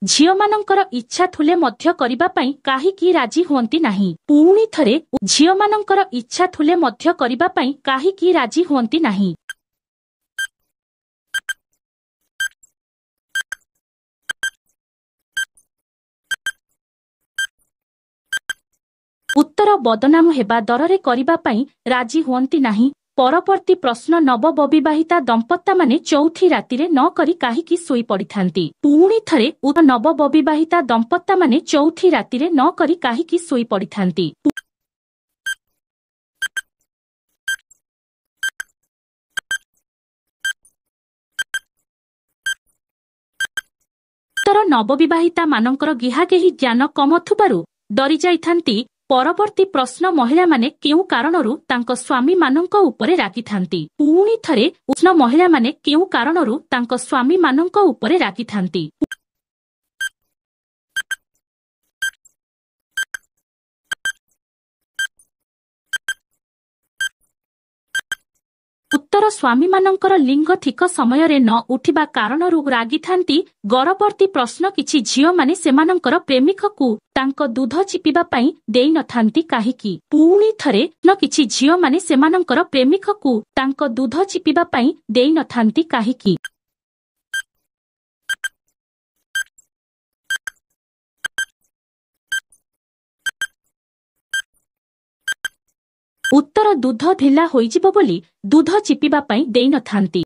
ଝିଅମାନଙ୍କର ଇଚ୍ଛା ଥିଲେ ମଧ୍ୟ କରିବା ପାଇଁ କାହିଁକି ରାଜି ହୁଅନ୍ତି ନାହିଁ? ପୁଣି ଥରେ ଝିଅମାନଙ୍କର ଇଚ୍ଛା ଥିଲେ ମଧ୍ୟ କରିବା ପାଇଁ କାହିଁକି ରାଜି ହୁଅନ୍ତି ନାହିଁ? ଉତ୍ତର ବଦନାମ ହେବା ଡରରେ କରିବା ପାଇଁ ରାଜି ହୁଅନ୍ତି ନାହିଁ। ପରବର୍ତ୍ତୀ ପ୍ରଶ୍ନ ନବବିବାହିତା ଦମ୍ପତ୍ତିମାନେ ଚଉଥି ରାତିରେ ନ କରି କାହିଁକି ଶୋଇ ପଡ଼ିଥାନ୍ତି? ପୁଣି ଥରେ ନବବିବାହିତା ଦମ୍ପତ୍ତିମାନେ ଚଉଥି ରାତିରେ ନ କରି କାହିଁକି ଶୋଇ ପଡ଼ିଥାନ୍ତି? ଉତ୍ତର ନବବିବାହିତା ମାନଙ୍କର ଗିହା କେହି ଜ୍ଞାନ କମ ଥିବାରୁ ଡରି ଯାଇଥାନ୍ତି। ପରବର୍ତ୍ତୀ ପ୍ରଶ୍ନ ମହିଳାମାନେ କେଉଁ କାରଣରୁ ତାଙ୍କ ସ୍ୱାମୀମାନଙ୍କ ଉପରେ ରାଗିଥାନ୍ତି? ପୁଣି ଥରେ ମହିଳାମାନେ କେଉଁ କାରଣରୁ ତାଙ୍କ ସ୍ୱାମୀମାନଙ୍କ ଉପରେ ରାଗିଥାନ୍ତି? ଉତ୍ତର ସ୍ୱାମୀମାନଙ୍କର ଲିଙ୍ଗ ଠିକ ସମୟରେ ନ ଉଠିବା କାରଣରୁ ରାଗିଥାନ୍ତି। ପରବର୍ତ୍ତୀ ପ୍ରଶ୍ନ କିଛି ଝିଅମାନେ ସେମାନଙ୍କର ପ୍ରେମିକକୁ ତାଙ୍କ ଦୁଧ ଚିପିବା ପାଇଁ ଦେଇନଥାନ୍ତି କାହିଁକି? ପୁଣି ଥରେ କିଛି ଝିଅମାନେ ସେମାନଙ୍କର ପ୍ରେମିକକୁ ତାଙ୍କ ଦୁଧ ଚିପିବା ପାଇଁ ଦେଇନଥାନ୍ତି କାହିଁକି? ଉତ୍ତର ଦୁଧ ଢିଲା ହୋଇଯିବ ବୋଲି ଦୁଧ ଚିପିବା ପାଇଁ ଦେଇନଥାନ୍ତି।